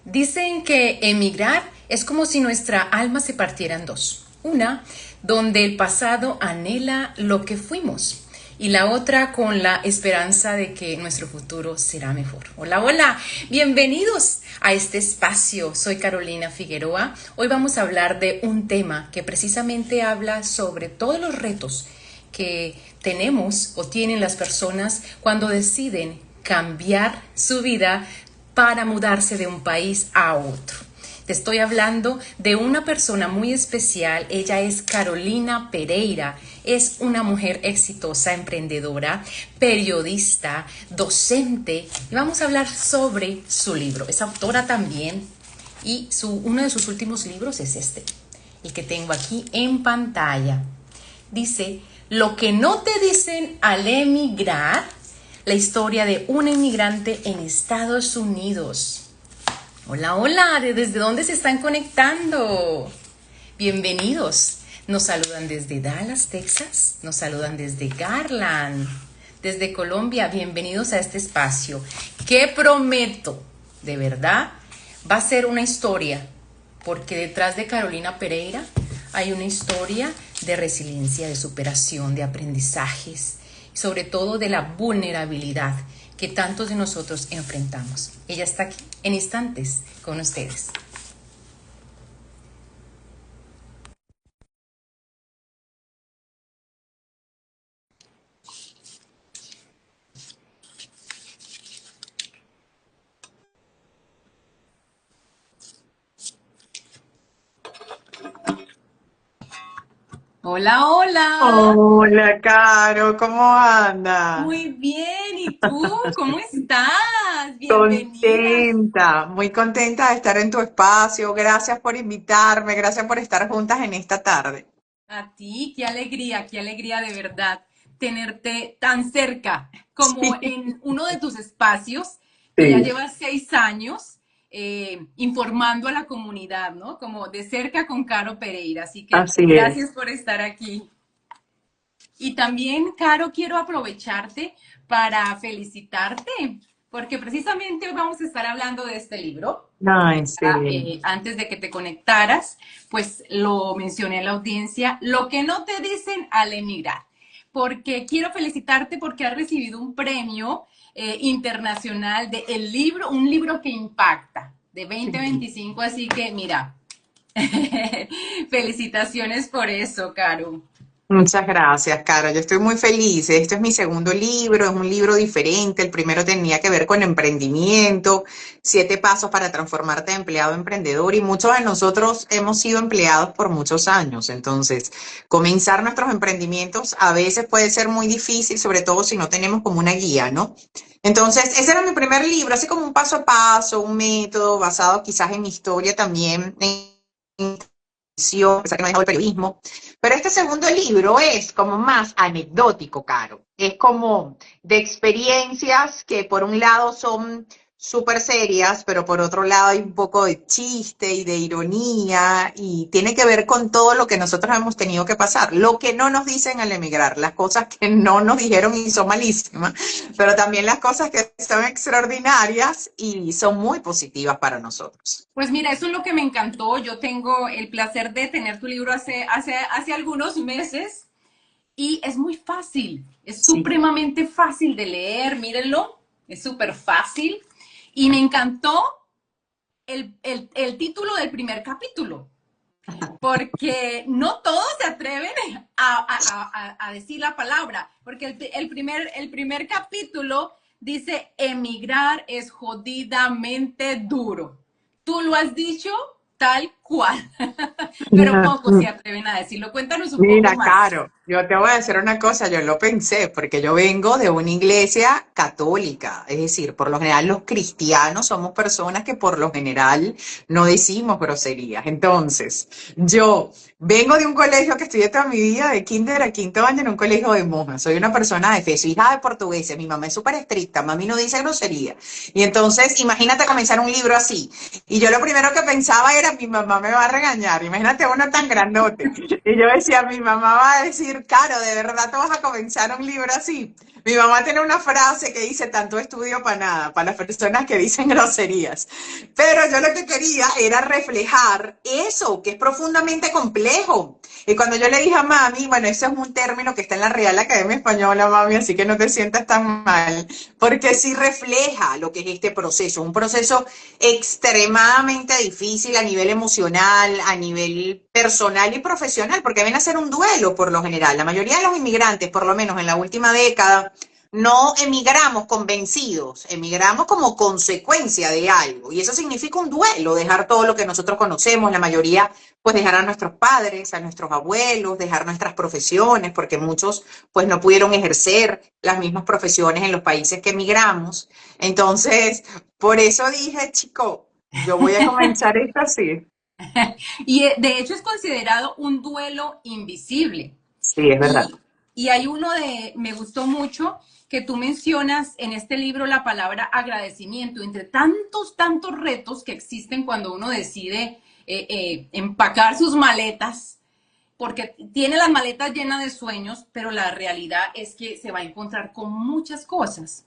Dicen que emigrar es como si nuestra alma se partiera en dos. Una, donde el pasado anhela lo que fuimos y la otra con la esperanza de que nuestro futuro será mejor. Hola, hola, bienvenidos a este espacio. Soy Carolina Figueroa. Hoy vamos a hablar de un tema que precisamente habla sobre todos los retos que tenemos o tienen las personas cuando deciden cambiar su vida para mudarse de un país a otro. Te estoy hablando de una persona muy especial. Ella es Carolina Pereira. Es una mujer exitosa, emprendedora, periodista, docente. Y vamos a hablar sobre su libro. Es autora también y uno de sus últimos libros es este, el que tengo aquí en pantalla. Dice, lo que no te dicen al emigrar, la historia de una inmigrante en Estados Unidos. Hola, hola, ¿desde dónde se están conectando? Bienvenidos. Nos saludan desde Dallas, Texas. Nos saludan desde Garland, desde Colombia. Bienvenidos a este espacio que prometo, de verdad, va a ser una historia, porque detrás de Carolina Pereira hay una historia de resiliencia, de superación, de aprendizajes, sobre todo de la vulnerabilidad que tantos de nosotros enfrentamos. Ella está aquí en instantes con ustedes. Hola, hola. Hola, Caro, ¿cómo andas? Muy bien, ¿y tú? ¿Cómo estás? Bienvenida. Contenta, muy contenta de estar en tu espacio. Gracias por invitarme, gracias por estar juntas en esta tarde. A ti, qué alegría de verdad tenerte tan cerca como en uno de tus espacios que ya Sí, llevas 6 años informando a la comunidad, ¿no? Como de cerca con Caro Pereira. Así que así es. gracias por estar aquí. Y también, Caro, quiero aprovecharte para felicitarte, porque precisamente hoy vamos a estar hablando de este libro. Ay, sí. Antes de que te conectaras, pues lo mencioné en la audiencia, lo que no te dicen al emigrar, porque quiero felicitarte porque has recibido un premio internacional de el libro, un libro que impacta de Sí. 2025, así que mira, felicitaciones por eso, Caro. Muchas gracias, Caro. Yo estoy muy feliz. Este es mi segundo libro, es un libro diferente. El primero tenía que ver con emprendimiento, 7 pasos para transformarte de empleado a emprendedor y muchos de nosotros hemos sido empleados por muchos años. Entonces, comenzar nuestros emprendimientos a veces puede ser muy difícil, sobre todo si no tenemos como una guía, ¿no? Entonces, ese era mi primer libro, así como un paso a paso, un método basado quizás en mi historia también, en a pesar que no he dejado el periodismo. Pero este segundo libro es como más anecdótico, Caro. Es como de experiencias que por un lado son súper serias, pero por otro lado hay un poco de chiste y de ironía y tiene que ver con todo lo que nosotros hemos tenido que pasar, lo que no nos dicen al emigrar, las cosas que no nos dijeron y son malísimas, pero también las cosas que son extraordinarias y son muy positivas para nosotros. Pues mira, eso es lo que me encantó. Yo tengo el placer de tener tu libro hace algunos meses y es muy fácil, es Sí. supremamente fácil de leer, mírenlo, es súper fácil. Y me encantó el título del primer capítulo, porque no todos se atreven a decir la palabra, porque el primer capítulo dice, emigrar es jodidamente duro. Tú lo has dicho tal cual, pero pocos se atreven a decirlo. Cuéntanos un poco Mira, más. Caro, yo te voy a decir una cosa, yo lo pensé, porque yo vengo de una iglesia católica, es decir, por lo general los cristianos somos personas que por lo general no decimos groserías. Entonces, yo vengo de un colegio que estudié toda mi vida, de kinder a quinto año en un colegio de monjas, soy una persona de fe, soy hija de portugueses, mi mamá es súper estricta, mami no dice grosería. Y entonces, imagínate comenzar un libro así. Y yo lo primero que pensaba era, mi mamá me va a regañar, imagínate uno tan grandote. Y yo decía, mi mamá va a decir, Caro, ¿de verdad te vas a comenzar un libro así? Mi mamá tiene una frase que dice, tanto estudio para nada, para las personas que dicen groserías. Pero yo lo que quería era reflejar eso, que es profundamente complejo. Y cuando yo le dije a mami, bueno, ese es un término que está en la Real Academia Española, mami, así que no te sientas tan mal, porque sí refleja lo que es este proceso, un proceso extremadamente difícil a nivel emocional, a nivel personal y profesional, porque viene a ser un duelo por lo general. La mayoría de los inmigrantes, por lo menos en la última década, no emigramos convencidos, emigramos como consecuencia de algo. Y eso significa un duelo, dejar todo lo que nosotros conocemos, la mayoría, pues dejar a nuestros padres, a nuestros abuelos, dejar nuestras profesiones, porque muchos pues no pudieron ejercer las mismas profesiones en los países que emigramos. Entonces, por eso dije, chico, yo voy a comenzar esto así. Y de hecho es considerado un duelo invisible. Sí, es verdad. Y hay uno me gustó mucho, que tú mencionas en este libro la palabra agradecimiento, entre tantos retos que existen cuando uno decide empacar sus maletas, porque tiene las maletas llenas de sueños, pero la realidad es que se va a encontrar con muchas cosas.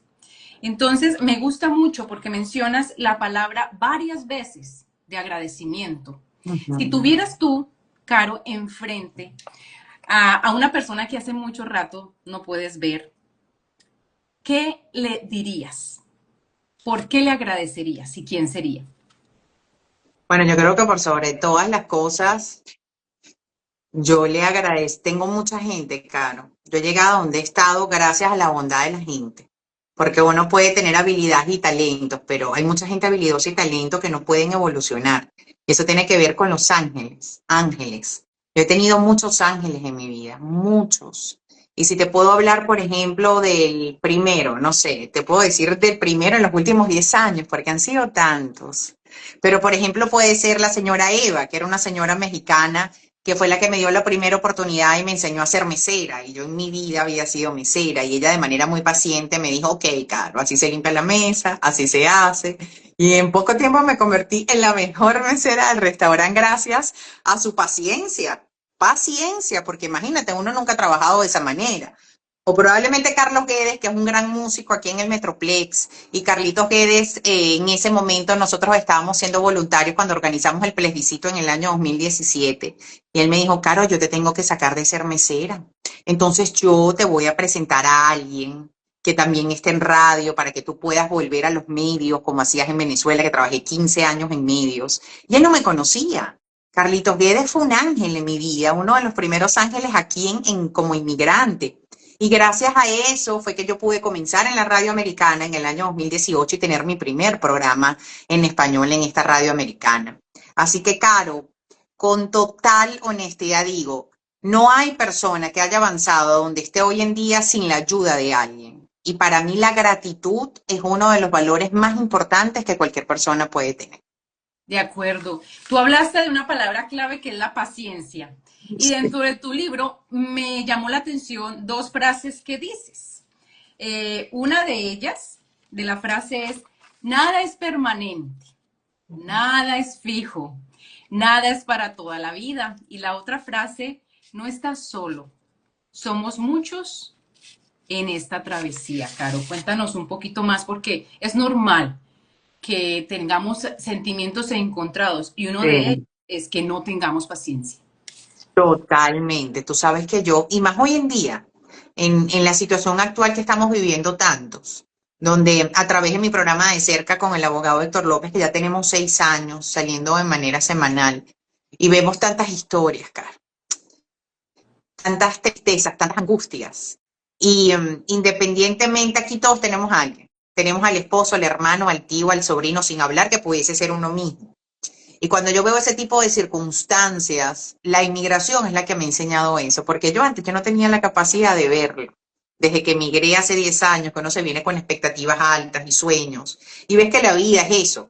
Entonces, me gusta mucho porque mencionas la palabra varias veces de agradecimiento. Si Ujú. tuvieras tú, Caro, enfrente una persona que hace mucho rato no puedes ver, ¿qué le dirías? ¿Por qué le agradecerías? ¿Y quién sería? Bueno, yo creo que por sobre todas las cosas, yo le agradezco, tengo mucha gente, Caro. Yo he llegado a donde he estado gracias a la bondad de la gente. Porque uno puede tener habilidades y talentos, pero hay mucha gente habilidosa y talento que no pueden evolucionar. Y eso tiene que ver con los ángeles, ángeles. Yo he tenido muchos ángeles en mi vida, muchos. Y si te puedo hablar, por ejemplo, del primero, no sé, te puedo decir del primero en los últimos 10 años, porque han sido tantos. Pero, por ejemplo, puede ser la señora Eva, que era una señora mexicana que fue la que me dio la primera oportunidad y me enseñó a ser mesera. Y yo en mi vida había sido mesera. Y ella de manera muy paciente me dijo, ok, Caro, así se limpia la mesa, así se hace. Y en poco tiempo me convertí en la mejor mesera del restaurante gracias a su paciencia. Paciencia, porque imagínate, uno nunca ha trabajado de esa manera. O probablemente Carlos Guedes, que es un gran músico aquí en el Metroplex, y Carlitos Guedes, en ese momento nosotros estábamos siendo voluntarios cuando organizamos el plebiscito en el año 2017. Y él me dijo, Caro, yo te tengo que sacar de ser mesera. Entonces yo te voy a presentar a alguien que también esté en radio para que tú puedas volver a los medios, como hacías en Venezuela, que trabajé 15 años en medios. Y él no me conocía. Carlitos Guedes fue un ángel en mi vida, uno de los primeros ángeles aquí como inmigrante. Y gracias a eso fue que yo pude comenzar en la radio americana en el año 2018 y tener mi primer programa en español en esta radio americana. Así que, Caro, con total honestidad digo, no hay persona que haya avanzado donde esté hoy en día sin la ayuda de alguien. Y para mí la gratitud es uno de los valores más importantes que cualquier persona puede tener. De acuerdo. Tú hablaste de una palabra clave que es la paciencia. Y dentro de tu libro me llamó la atención dos frases que dices. Una de ellas, de la frase es, nada es permanente, nada es fijo, nada es para toda la vida. Y la otra frase, no estás solo, somos muchos en esta travesía. Caro, cuéntanos un poquito más porque es normal que tengamos sentimientos encontrados y uno de ellos Sí. es que no tengamos paciencia. Totalmente. Tú sabes que yo, y más hoy en día, en la situación actual que estamos viviendo tantos, donde a través de mi programa de cerca con el abogado Héctor López, que ya tenemos 6 años saliendo de manera semanal, y vemos tantas historias, cara, tantas tristezas, tantas angustias. Y independientemente, aquí todos tenemos a alguien. Tenemos al esposo, al hermano, al tío, al sobrino, sin hablar que pudiese ser uno mismo. Y cuando yo veo ese tipo de circunstancias, la inmigración es la que me ha enseñado eso, porque yo no tenía la capacidad de verlo. Desde que emigré hace 10 años, que uno se viene con expectativas altas y sueños, y ves que la vida es eso.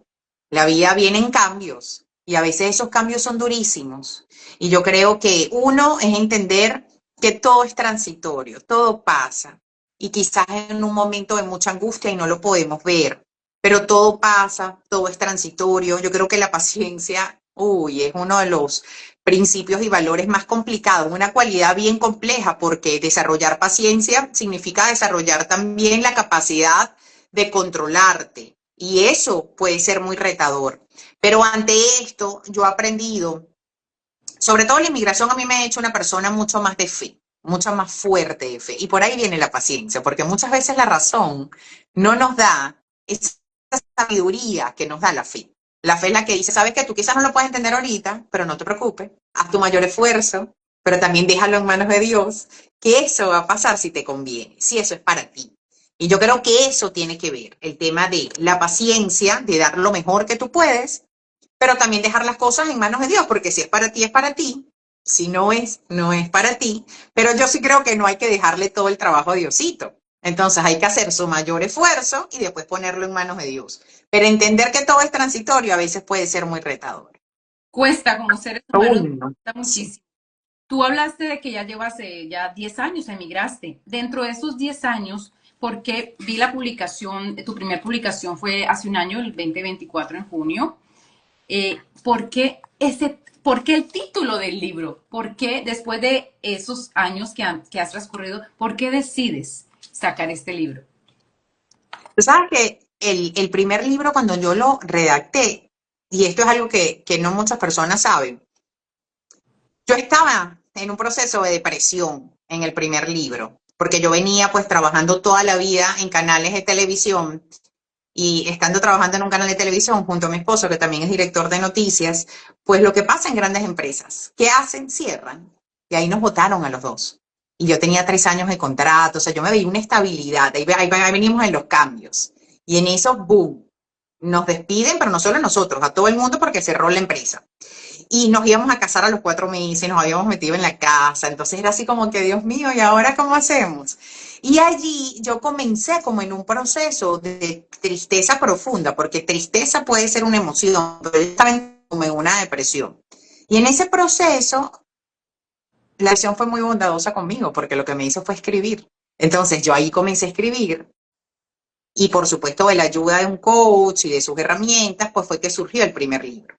La vida viene en cambios, y a veces esos cambios son durísimos. Y yo creo que uno es entender que todo es transitorio, todo pasa, y quizás en un momento de mucha angustia y no lo podemos ver, pero todo pasa, todo es transitorio. Yo creo que la paciencia Uy, es uno de los principios y valores más complicados, una cualidad bien compleja, porque desarrollar paciencia significa desarrollar también la capacidad de controlarte, y eso puede ser muy retador. Pero ante esto, yo he aprendido, sobre todo la inmigración a mí me ha hecho una persona mucho más de fe, mucho más fuerte de fe, y por ahí viene la paciencia, porque muchas veces la razón no nos da esa sabiduría que nos da la fe. La fe es la que dice, sabes que tú quizás no lo puedes entender ahorita, pero no te preocupes, haz tu mayor esfuerzo, pero también déjalo en manos de Dios, que eso va a pasar si te conviene, si eso es para ti. Y yo creo que eso tiene que ver, el tema de la paciencia, de dar lo mejor que tú puedes, pero también dejar las cosas en manos de Dios, porque si es para ti, es para ti, si no es, no es para ti, pero yo sí creo que no hay que dejarle todo el trabajo a Diosito. Entonces hay que hacer su mayor esfuerzo y después ponerlo en manos de Dios. Pero entender que todo es transitorio a veces puede ser muy retador. Cuesta como seres humanos, Uy, no. cuesta Sí. muchísimo. Tú hablaste de que ya llevas ya 10 años, emigraste. Dentro de esos 10 años, porque vi la publicación, tu primera publicación fue hace un año, el 2024 en junio, ¿por qué el título del libro? ¿Por qué después de esos años que has transcurrido, por qué decides sacar este libro? Tú sabes que el primer libro cuando yo lo redacté, y esto es algo que no muchas personas saben, yo estaba en un proceso de depresión en el primer libro, porque yo venía pues trabajando toda la vida en canales de televisión y estando trabajando en un canal de televisión junto a mi esposo, que también es director de noticias, pues lo que pasa en grandes empresas, ¿qué hacen? Cierran. Y ahí nos votaron a los dos. Y yo tenía 3 años de contrato, o sea, yo me veía una estabilidad, ahí venimos en los cambios. Y en eso, boom, nos despiden, pero no solo a nosotros, a todo el mundo porque cerró la empresa. Y nos íbamos a casar a los 4 meses, nos habíamos metido en la casa, entonces era así como que, Dios mío, ¿y ahora cómo hacemos? Y allí yo comencé como en un proceso de tristeza profunda, porque tristeza puede ser una emoción, pero yo estaba como en una depresión. Y en ese proceso, la acción fue muy bondadosa conmigo, porque lo que me hizo fue escribir. Entonces yo ahí comencé a escribir, y por supuesto de la ayuda de un coach y de sus herramientas, pues fue que surgió el primer libro.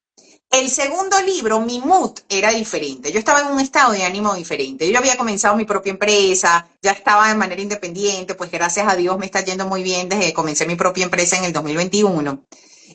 El segundo libro, mi mood era diferente. Yo estaba en un estado de ánimo diferente. Yo había comenzado mi propia empresa, ya estaba de manera independiente, pues gracias a Dios me está yendo muy bien desde que comencé mi propia empresa en el 2021.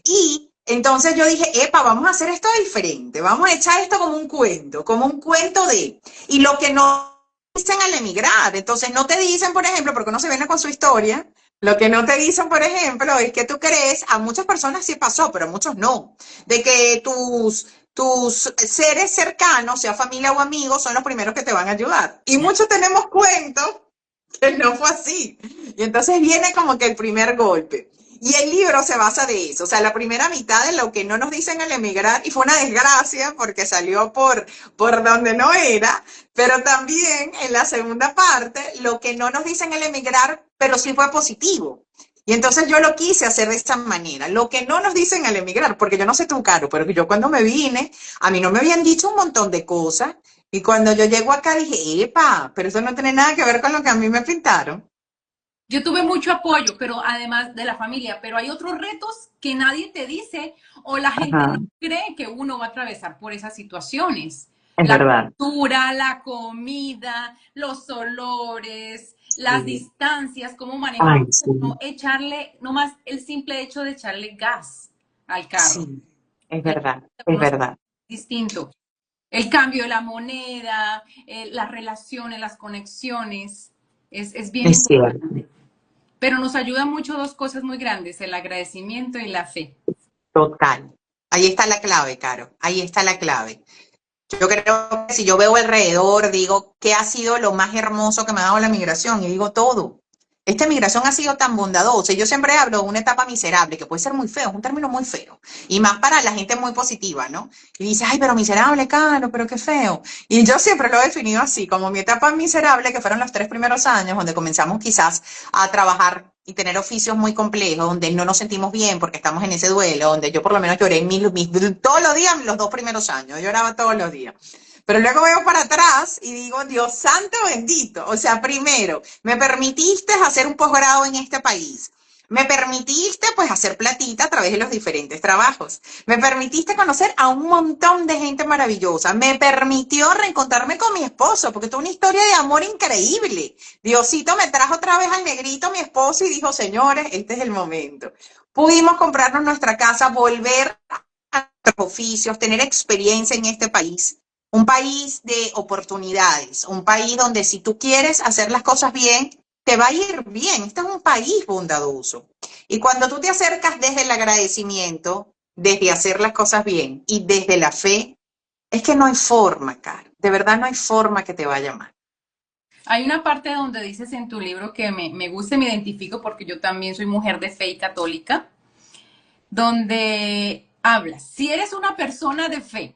Y entonces yo dije, epa, vamos a hacer esto diferente, vamos a echar esto como un cuento de... Y lo que no dicen al emigrar, entonces no te dicen, por ejemplo, porque uno se viene con su historia, lo que no te dicen, por ejemplo, es que tú crees, a muchas personas sí pasó, pero a muchos no, de que tus seres cercanos, sea familia o amigos, son los primeros que te van a ayudar. Y muchos tenemos cuentos que no fue así. Y entonces viene como que el primer golpe. Y el libro se basa de eso, o sea, la primera mitad de lo que no nos dicen al emigrar, y fue una desgracia porque salió por donde no era, pero también en la segunda parte, lo que no nos dicen al emigrar, pero sí fue positivo. Y entonces yo lo quise hacer de esta manera, lo que no nos dicen al emigrar, porque yo no sé tú, Caro, pero yo cuando me vine, a mí no me habían dicho un montón de cosas, y cuando yo llego acá dije, epa, pero eso no tiene nada que ver con lo que a mí me pintaron. Yo tuve mucho apoyo, pero además de la familia, pero hay otros retos que nadie te dice o la gente Ajá, no cree que uno va a atravesar por esas situaciones. es La verdad. cultura, la comida, los olores, las Sí. distancias, cómo manejar Ay, sí, uno, echarle, nomás el simple hecho de echarle gas al carro. sí, es La verdad, vida de es uno es verdad. distinto. El cambio de la moneda, las relaciones, las conexiones, es bien Es cierto, importante. Pero nos ayuda mucho dos cosas muy grandes, el agradecimiento y la fe. total. Ahí está la clave, Caro, ahí está la clave. Yo creo que si yo veo alrededor, digo, ¿qué ha sido lo más hermoso que me ha dado la migración? Y digo, todo. Esta migración ha sido tan bondadosa. Y yo siempre hablo de una etapa miserable, que puede ser muy feo, es un término muy feo. Y más para la gente muy positiva, ¿no? Y dice, ay, pero miserable, Caro, pero qué feo. Y yo siempre lo he definido así, como mi etapa miserable, que fueron los 3 primeros años, donde comenzamos quizás a trabajar y tener oficios muy complejos, donde no nos sentimos bien porque estamos en ese duelo, donde yo por lo menos lloré todos los días, los 2 primeros años, yo lloraba todos los días. Pero luego veo para atrás y digo, Dios santo bendito. O sea, primero, me permitiste hacer un posgrado en este país. Me permitiste pues hacer platita a través de los diferentes trabajos. Me permitiste conocer a un montón de gente maravillosa. Me permitió reencontrarme con mi esposo, porque tuvo una historia de amor increíble. Diosito me trajo otra vez al negrito, mi esposo, y dijo, señores, este es el momento. Pudimos comprarnos nuestra casa, volver a nuestros oficios, tener experiencia en este país. Un país de oportunidades, un país donde si tú quieres hacer las cosas bien, te va a ir bien. Este es un país bondadoso. Y cuando tú te acercas desde el agradecimiento, desde hacer las cosas bien y desde la fe, es que no hay forma, Caro. De verdad no hay forma que te vaya mal. Hay una parte donde dices en tu libro que me gusta y me identifico porque yo también soy mujer de fe y católica, donde hablas, si eres una persona de fe,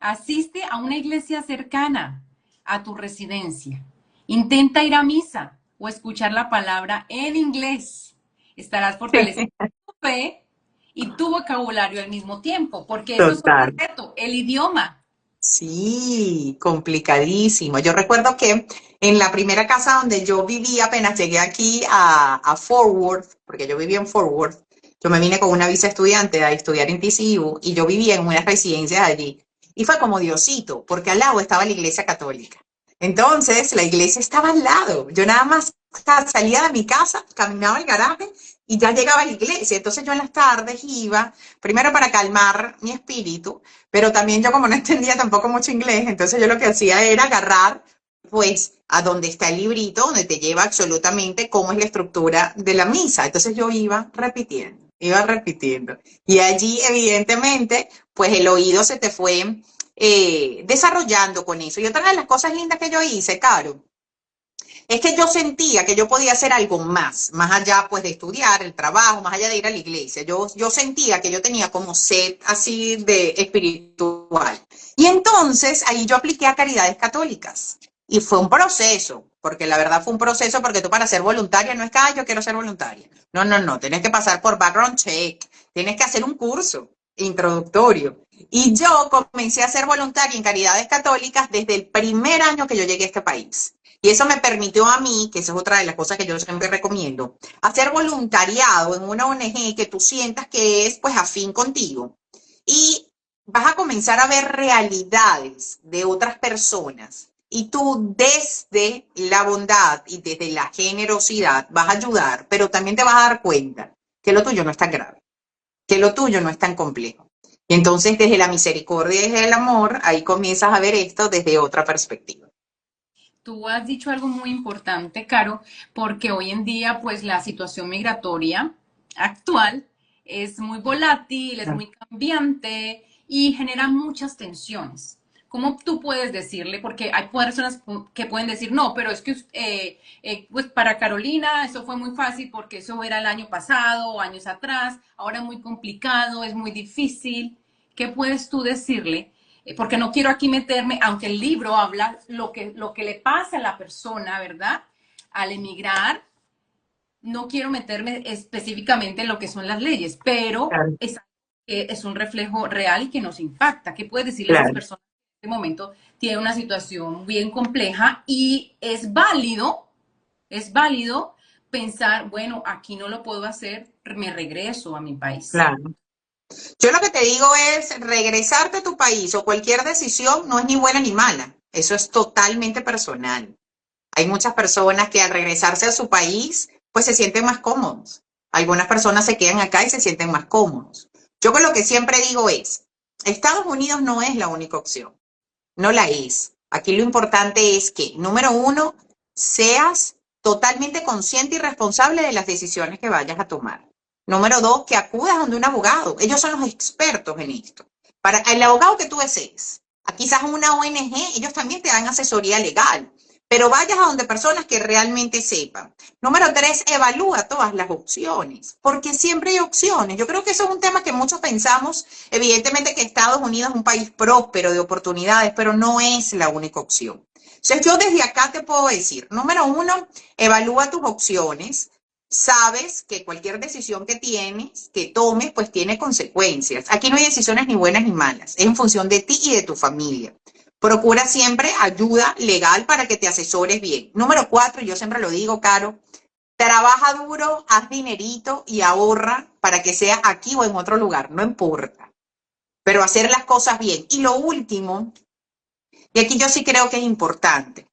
asiste a una iglesia cercana a tu residencia, intenta ir a misa o escuchar la palabra en inglés. Estarás fortaleciendo tu fe y tu vocabulario al mismo tiempo, porque eso es otro Total. reto, el idioma. Sí, complicadísimo. Yo recuerdo que en la primera casa donde yo vivía, apenas llegué aquí a Fort Worth, porque yo vivía en Fort Worth, yo me vine con una visa estudiante a estudiar en TCU y yo vivía en unas residencias allí. Y fue como Diosito, porque al lado estaba la iglesia católica. Entonces, la iglesia estaba al lado. Yo nada más salía de mi casa, caminaba al garaje y ya llegaba a la iglesia. Entonces yo en las tardes iba, primero para calmar mi espíritu, pero también yo como no entendía tampoco mucho inglés, entonces yo lo que hacía era agarrar pues a donde está el librito, donde te lleva absolutamente cómo es la estructura de la misa. Entonces yo iba repitiendo, iba repitiendo. Y allí evidentemente pues el oído se te fue desarrollando con eso. Y otra de las cosas lindas que yo hice, Caro, es que yo sentía que yo podía hacer algo más allá pues de estudiar, el trabajo, más allá de ir a la iglesia. Yo sentía que yo tenía como sed así de espiritual. Y entonces ahí yo apliqué a Caridades Católicas. Y fue un proceso, porque la verdad fue un proceso, porque tú para ser voluntaria no es que, yo quiero ser voluntaria. No, no, no, tienes que pasar por background check, tienes que hacer un curso introductorio. Y yo comencé a ser voluntaria en Caridades Católicas desde el primer año que yo llegué a este país. Y eso me permitió a mí, que esa es otra de las cosas que yo siempre recomiendo, hacer voluntariado en una ONG que tú sientas que es pues afín contigo. Y vas a comenzar a ver realidades de otras personas. Y tú desde la bondad y desde la generosidad vas a ayudar, pero también te vas a dar cuenta que lo tuyo no es tan grave, que lo tuyo no es tan complejo. Y entonces desde la misericordia y desde el amor, ahí comienzas a ver esto desde otra perspectiva. Tú has dicho algo muy importante, Caro, porque hoy en día, pues la situación migratoria actual es muy volátil, es muy cambiante y genera muchas tensiones. ¿Cómo tú puedes decirle? Porque hay personas que pueden decir, no, pero es que pues para Carolina eso fue muy fácil porque eso era el año pasado o años atrás, ahora es muy complicado, es muy difícil. ¿Qué puedes tú decirle? Porque no quiero aquí meterme, aunque el libro habla lo que le pasa a la persona, ¿verdad? Al emigrar, no quiero meterme específicamente en lo que son las leyes, pero Claro, es un reflejo real y que nos impacta. ¿Qué puedes decirle a esas claro. personas que en este momento tienen una situación bien compleja y es válido pensar, bueno, aquí no lo puedo hacer, me regreso a mi país? Claro. Yo lo que te digo es, regresarte a tu país o cualquier decisión no es ni buena ni mala. Eso es totalmente personal. Hay muchas personas que al regresarse a su país, pues se sienten más cómodos. Algunas personas se quedan acá y se sienten más cómodos. Yo con lo que siempre digo es, Estados Unidos no es la única opción. No la es. Aquí lo importante es que, número uno, seas totalmente consciente y responsable de las decisiones que vayas a tomar. Número dos, que acudas donde un abogado. Ellos son los expertos en esto. Para el abogado que tú desees, quizás una ONG, ellos también te dan asesoría legal, pero vayas a donde personas que realmente sepan. Número tres, evalúa todas las opciones, porque siempre hay opciones. Yo creo que eso es un tema que muchos pensamos, evidentemente que Estados Unidos es un país próspero de oportunidades, pero no es la única opción. Entonces yo desde acá te puedo decir, número uno, evalúa tus opciones. Sabes que cualquier decisión que tienes, que tomes, pues tiene consecuencias. Aquí no hay decisiones ni buenas ni malas, es en función de ti y de tu familia. Procura siempre ayuda legal para que te asesores bien. Número cuatro, yo siempre lo digo, Caro, Trabaja duro, haz dinerito y ahorra para que sea aquí o en otro lugar, no importa, pero hacer las cosas bien. Y lo último, y aquí yo sí creo que es importante,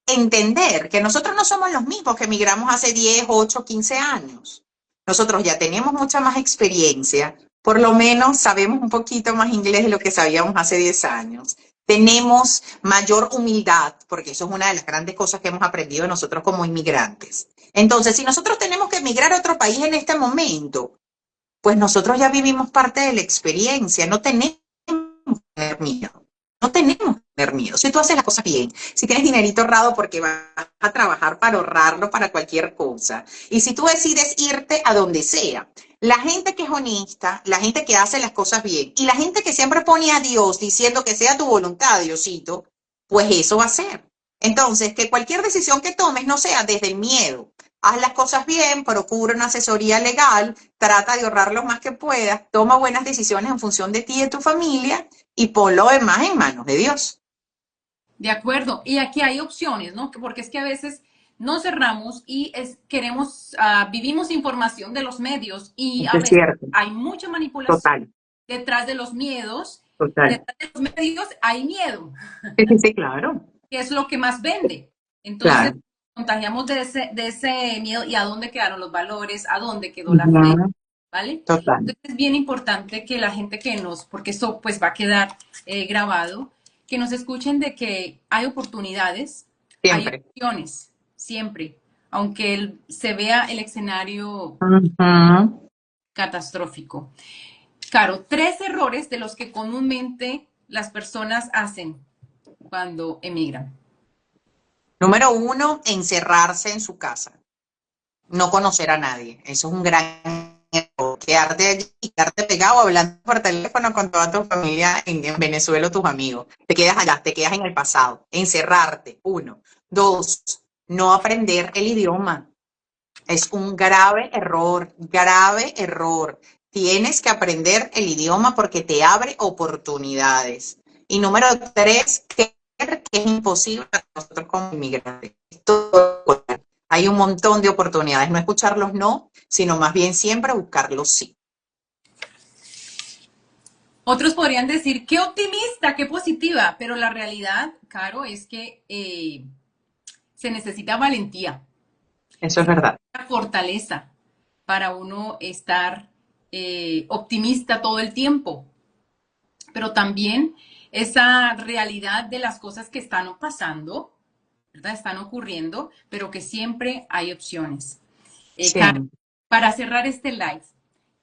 entender que nosotros no somos los mismos que emigramos hace 10, 8, 15 años. Nosotros ya tenemos mucha más experiencia, por lo menos sabemos un poquito más inglés de lo que sabíamos hace 10 años. Tenemos mayor humildad, porque eso es una de las grandes cosas que hemos aprendido nosotros como inmigrantes. Entonces, si nosotros tenemos que emigrar a otro país en este momento, pues nosotros ya vivimos parte de la experiencia, no tenemos que tener miedo. No tenemos que tener miedo. Si tú haces las cosas bien, si tienes dinerito ahorrado porque vas a trabajar para ahorrarlo para cualquier cosa, y si tú decides irte a donde sea, la gente que es honesta, la gente que hace las cosas bien, y la gente que siempre pone a Dios diciendo que sea tu voluntad, Diosito, pues eso va a ser. Entonces, que cualquier decisión que tomes no sea desde el miedo. Haz las cosas bien, procura una asesoría legal, trata de ahorrar lo más que puedas, toma buenas decisiones en función de ti y de tu familia y pon lo demás en manos de Dios. De acuerdo. Y aquí hay opciones, ¿no? Porque es que a veces nos cerramos y queremos, vivimos información de los medios y a Eso es veces cierto. hay mucha manipulación Total, detrás de los miedos. total. Detrás de los medios hay miedo, Sí, sí, sí, claro, que es lo que más vende. Entonces, claro. contagiamos de ese miedo y a dónde quedaron los valores, a dónde quedó la fe, Ujú, ¿vale? total, Entonces es bien importante que la gente que porque esto pues va a quedar grabado, que nos escuchen de que hay oportunidades, hay siempre. opciones, siempre, aunque se vea el escenario Ujú. catastrófico. Caro, 3 errores de los que comúnmente las personas hacen cuando emigran. Número 1, encerrarse en su casa. No conocer a nadie. Eso es un gran error. Quedarte allí, quedarte pegado hablando por teléfono con toda tu familia en Venezuela o tus amigos. Te quedas allá, te quedas en el pasado. Encerrarte, 1. 2, no aprender el idioma. Es un grave error, grave error. Tienes que aprender el idioma porque te abre oportunidades. Y número 3, creer que es imposible para nosotros como inmigrantes. Hay un montón de oportunidades, no escuchar los no, sino más bien siempre buscar los sí. Otros podrían decir, qué optimista, qué positiva, pero la realidad, Caro, es que se necesita valentía, Eso es se verdad. necesita fortaleza para uno estar optimista todo el tiempo, pero también esa realidad de las cosas que están pasando, ¿verdad? Están ocurriendo, pero que siempre hay opciones. Caro, Siempre. para cerrar este live,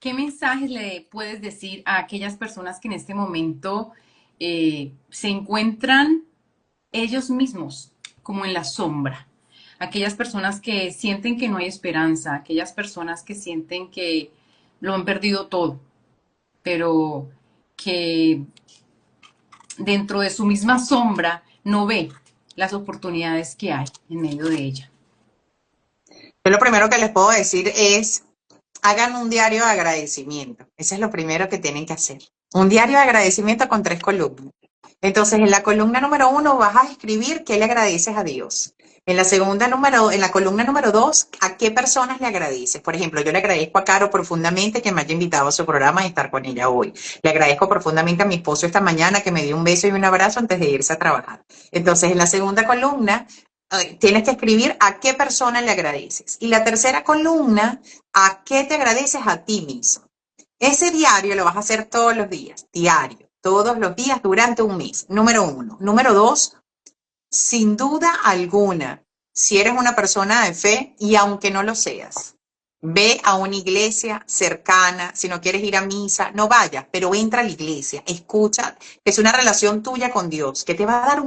¿qué mensajes le puedes decir a aquellas personas que en este momento se encuentran ellos mismos como en la sombra? Aquellas personas que sienten que no hay esperanza, aquellas personas que sienten que lo han perdido todo, pero que dentro de su misma sombra no ve las oportunidades que hay en medio de ella. Yo lo primero que les puedo decir es, hagan un diario de agradecimiento. Eso es lo primero que tienen que hacer. Un diario de agradecimiento con 3 columnas. Entonces, en la columna número 1 vas a escribir qué le agradeces a Dios. En la columna número 2, a qué personas le agradeces. Por ejemplo, yo le agradezco a Caro profundamente que me haya invitado a su programa y estar con ella hoy. Le agradezco profundamente a mi esposo esta mañana que me dio un beso y un abrazo antes de irse a trabajar. Entonces, en la segunda columna, tienes que escribir a qué persona le agradeces. Y la tercera columna, a qué te agradeces a ti mismo. Ese diario lo vas a hacer todos los días, diario, todos los días durante un mes. Número 1. Número 2, sin duda alguna, si eres una persona de fe y aunque no lo seas, ve a una iglesia cercana, si no quieres ir a misa, no vayas, pero entra a la iglesia, escucha, que es una relación tuya con Dios, que te va a dar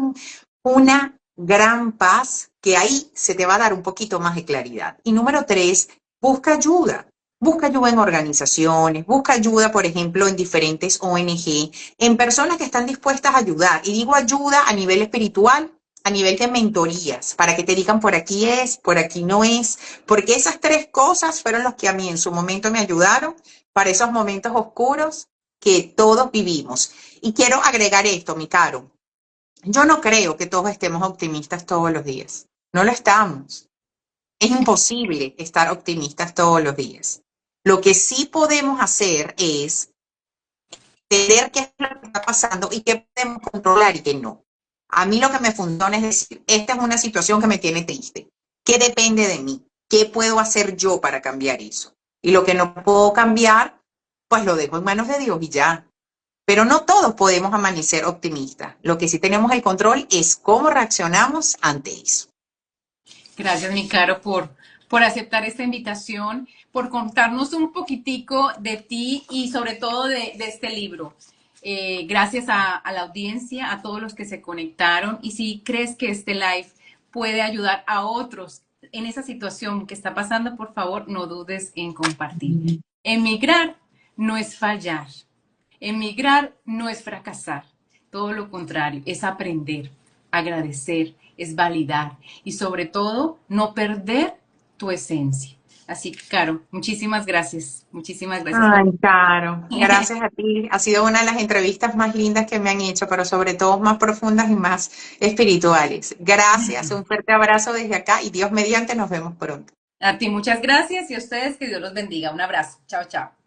una gran paz, que ahí se te va a dar un poquito más de claridad. Y número 3, busca ayuda. Busca ayuda en organizaciones, busca ayuda, por ejemplo, en diferentes ONG, en personas que están dispuestas a ayudar. Y digo ayuda a nivel espiritual, a nivel de mentorías, para que te digan por aquí es, por aquí no es, porque esas 3 cosas fueron los que a mí en su momento me ayudaron para esos momentos oscuros que todos vivimos. Y quiero agregar esto, mi Caro. Yo no creo que todos estemos optimistas todos los días. No lo estamos. Es imposible estar optimistas todos los días. Lo que sí podemos hacer es entender qué es lo que está pasando y qué podemos controlar y qué no. A mí lo que me funciona es decir, esta es una situación que me tiene triste. ¿Qué depende de mí? ¿Qué puedo hacer yo para cambiar eso? Y lo que no puedo cambiar, pues lo dejo en manos de Dios y ya. Pero no todos podemos amanecer optimistas. Lo que sí tenemos el control es cómo reaccionamos ante eso. Gracias, mi Caro, por aceptar esta invitación, por contarnos un poquitico de ti y sobre todo de este libro. Gracias a la audiencia, a todos los que se conectaron. Y si crees que este live puede ayudar a otros en esa situación que está pasando, por favor, no dudes en compartir. Emigrar no es fallar. Emigrar no es fracasar. Todo lo contrario, es aprender, agradecer, es validar y sobre todo no perder tu esencia. Así que, Caro, muchísimas gracias. Muchísimas gracias. Ay, Caro, gracias a ti. Ha sido una de las entrevistas más lindas que me han hecho, pero sobre todo más profundas y más espirituales. Gracias, un fuerte abrazo desde acá y Dios mediante nos vemos pronto. A ti muchas gracias y a ustedes que Dios los bendiga. Un abrazo. Chao, chao.